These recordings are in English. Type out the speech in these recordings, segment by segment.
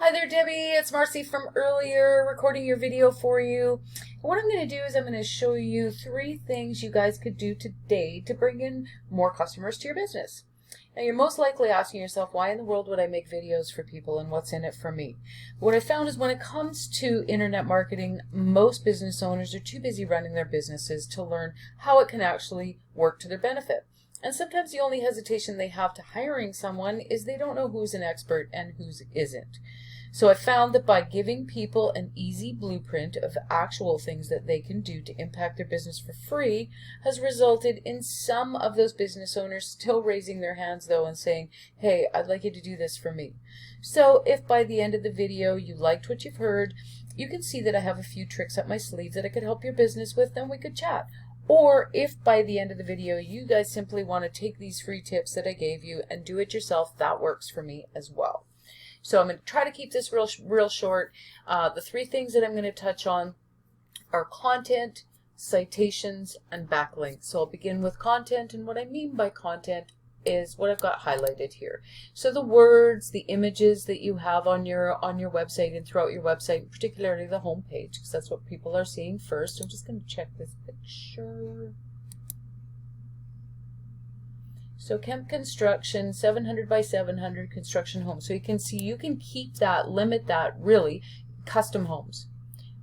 Hi there, Debbie. It's Marcy from earlier, recording your video for you. What I'm going to do is I'm going to show you 3 things you guys could do today to bring in more customers to your business. Now, you're most likely asking yourself, why in the world would I make videos for people and what's in it for me? What I found is when it comes to internet marketing, most business owners are too busy running their businesses to learn how it can actually work to their benefit. And sometimes the only hesitation they have to hiring someone is they don't know who's an expert and who's isn't. So I found that by giving people an easy blueprint of actual things that they can do to impact their business for free has resulted in some of those business owners still raising their hands though and saying, hey, I'd like you to do this for me. So if by the end of the video you liked what you've heard, you can see that I have a few tricks up my sleeve that I could help your business with, then we could chat. Or if by the end of the video you guys simply want to take these free tips that I gave you and do it yourself, that works for me as well. So I'm going to try to keep this real short. The 3 things that I'm going to touch on are content, citations, and backlinks. So I'll begin with content, and what I mean by content is what I've got highlighted here. So the words, the images that you have on your website and throughout your website, particularly the home page, because that's what people are seeing first. I'm just going to check this picture. So Kemp construction, 700 by 700 construction homes. So you can see you can keep that, limit that really, custom homes.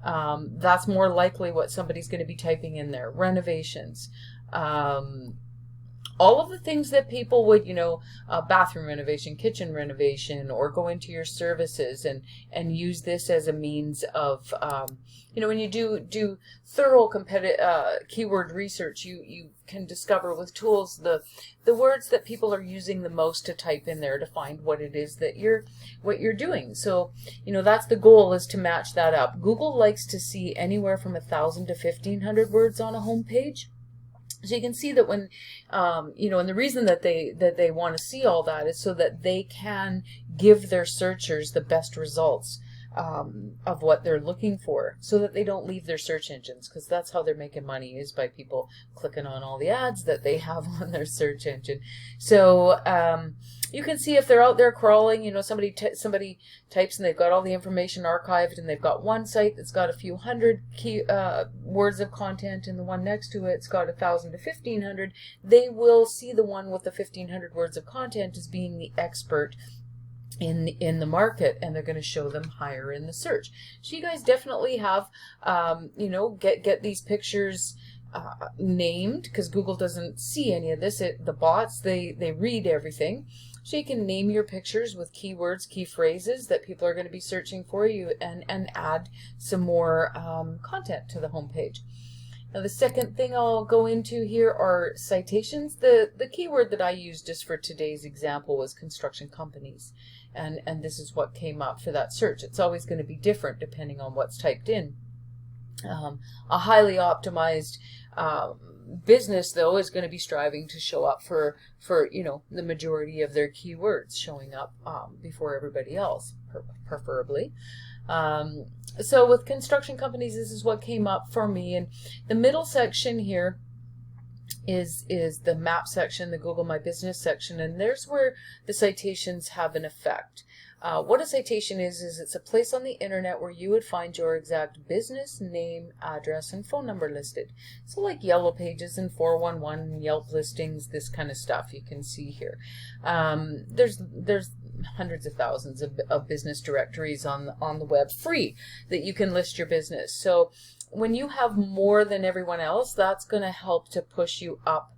That's more likely what somebody's going to be typing in there. Renovations. All of the things that people would, bathroom renovation, kitchen renovation, or go into your services and use this as a means of, when you do thorough keyword research, you can discover with tools the words that people are using the most to type in there to find what it is that what you're doing. So, that's the goal, is to match that up. Google likes to see anywhere from 1,000 to 1,500 words on a home page. So you can see that when, and the reason that they want to see all that is so that they can give their searchers the best results of what they're looking for, so that they don't leave their search engines, because that's how they're making money, is by people clicking on all the ads that they have on their search engine. So you can see if they're out there crawling, somebody types and they've got all the information archived, and they've got one site that's got a few hundred words of content, and the one next to it's got 1,000 to 1,500. They will see the one with the 1,500 words of content as being the expert in the market, and they're going to show them higher in the search. So you guys definitely have, get these pictures named, because Google doesn't see any of this. The bots, they read everything. So you can name your pictures with keywords, key phrases that people are going to be searching for you, and add some more content to the homepage. Now the second thing I'll go into here are citations. The keyword that I used just for today's example was construction companies. And this is what came up for that search. It's always going to be different depending on what's typed in. A highly optimized business, though, is going to be striving to show up for the majority of their keywords showing up before everybody else, preferably. So with construction companies, this is what came up for me. And the middle section here is the map section, the Google My Business section, and there's where the citations have an effect. What a citation is it's a place on the internet where you would find your exact business name, address, and phone number listed. So like Yellow Pages and 411, Yelp listings, this kind of stuff you can see here. There's hundreds of thousands of business directories on the web, free, that you can list your business. So when you have more than everyone else, that's going to help to push you up.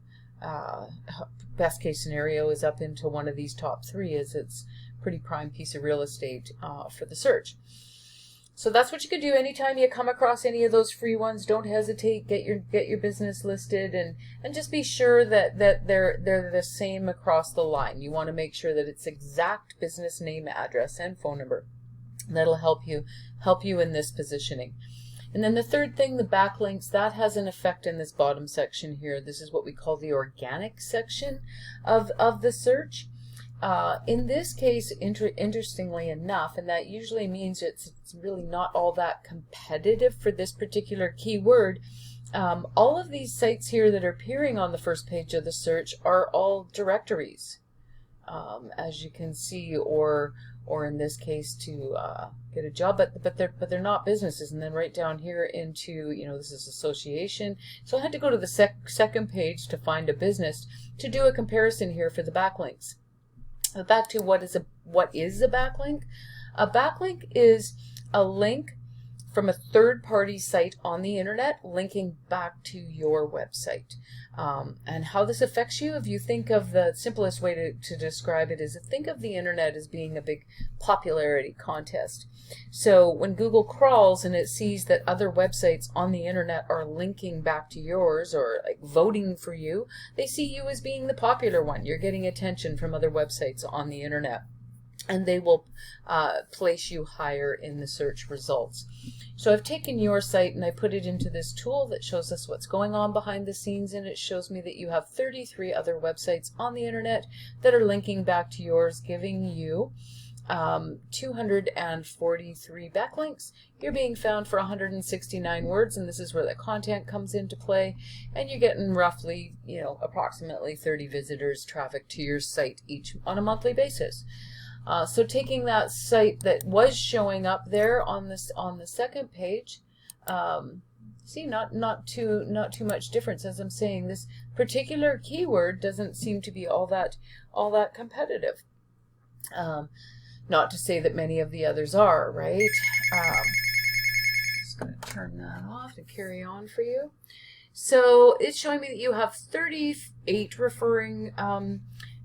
Best case scenario is up into one of these top 3, as it's pretty prime piece of real estate for the search. So that's what you can do anytime you come across any of those free ones. Don't hesitate, get your business listed, and just be sure that they're the same across the line. You want to make sure that it's exact business name, address, and phone number. That'll help you in this positioning. And then the third thing, the backlinks, that has an effect in this bottom section here. This is what we call the organic section of the search. In this case, interestingly enough, and that usually means it's really not all that competitive for this particular keyword, all of these sites here that are appearing on the first page of the search are all directories. as you can see, or in this case to get a job, but they're not businesses. And then right down here into, you know, this is association. So I had to go to the second page to find a business to do a comparison here for the backlinks. Back to what is a backlink? A backlink is a link from a third-party site on the internet linking back to your website. And how this affects you, if you think of the simplest way to describe it is, think of the internet as being a big popularity contest. So when Google crawls and it sees that other websites on the internet are linking back to yours or like voting for you, they see you as being the popular one. You're getting attention from other websites on the internet, and they will place you higher in the search results. So I've taken your site and I put it into this tool that shows us what's going on behind the scenes, and it shows me that you have 33 other websites on the internet that are linking back to yours, giving you 243 backlinks. You're being found for 169 words, and this is where the content comes into play, and you're getting roughly, you know, approximately 30 visitors traffic to your site each on a monthly basis. So taking that site that was showing up there on the second page, see, not too much difference. As I'm saying, this particular keyword doesn't seem to be all that competitive. Not to say that many of the others are, right? Just going to turn that off and carry on for you. So it's showing me that you have 38 referring.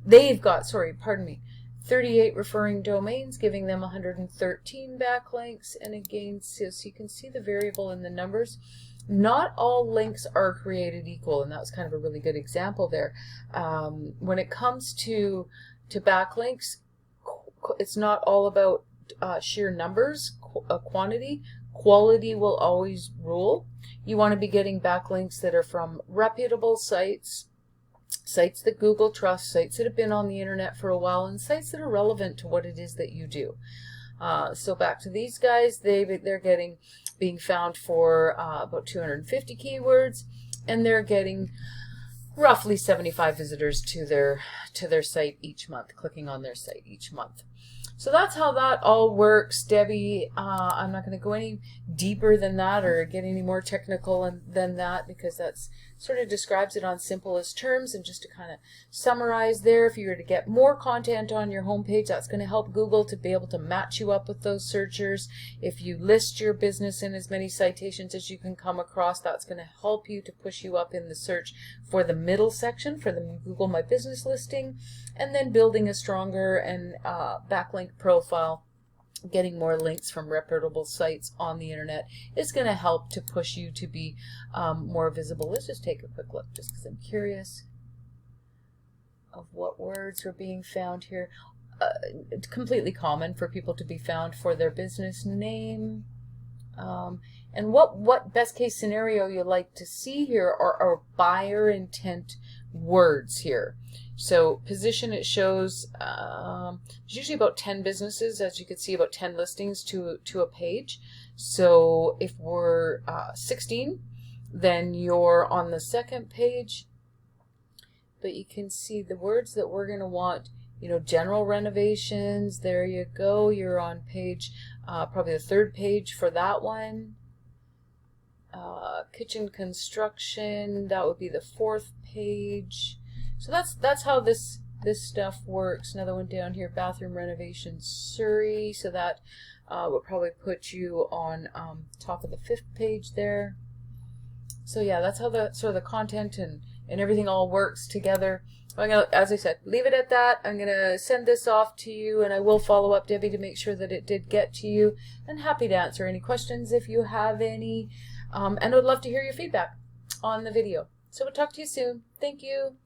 They've got, sorry, pardon me. 38 referring domains, giving them 113 backlinks. And again, so you can see the variable in the numbers. Not all links are created equal, and that was kind of a really good example there. When it comes to backlinks, it's not all about sheer numbers, quantity. Quality will always rule. You want to be getting backlinks that are from reputable sites, sites that Google trusts, sites that have been on the internet for a while, and sites that are relevant to what it is that you do. So back to these guys, they're being found for about 250 keywords, and they're getting roughly 75 visitors to their site each month, clicking on their site each month. So that's how that all works, Debbie. I'm not going to go any deeper than that or get any more technical than that, because that's sort of describes it on simplest terms. And just to kind of summarize there, if you were to get more content on your homepage, that's going to help Google to be able to match you up with those searchers. If you list your business in as many citations as you can come across, that's going to help you to push you up in the search for the middle section, for the Google My Business listing. And then building a stronger and backlink profile, getting more links from reputable sites on the internet is going to help to push you to be more visible. Let's just take a quick look, just because I'm curious of what words are being found here. It's completely common for people to be found for their business name. And what best case scenario you like to see here are buyer intent words here. So position, it shows there's usually about 10 businesses, as you can see, about 10 listings to a page. So if we're 16, then you're on the second page. But you can see the words that we're going to want, you know, general renovations, there you go. You're on page, probably the third page for that one. Kitchen construction, that would be the fourth page. So that's how this stuff works. Another one down here, bathroom renovation, Surrey. So that would probably put you on top of the fifth page there. So yeah, that's how the sort of the content and everything all works together. I'm gonna, as I said, leave it at that. I'm gonna send this off to you, and I will follow up, Debbie, to make sure that it did get to you. And happy to answer any questions if you have any. And I'd love to hear your feedback on the video. So we'll talk to you soon. Thank you.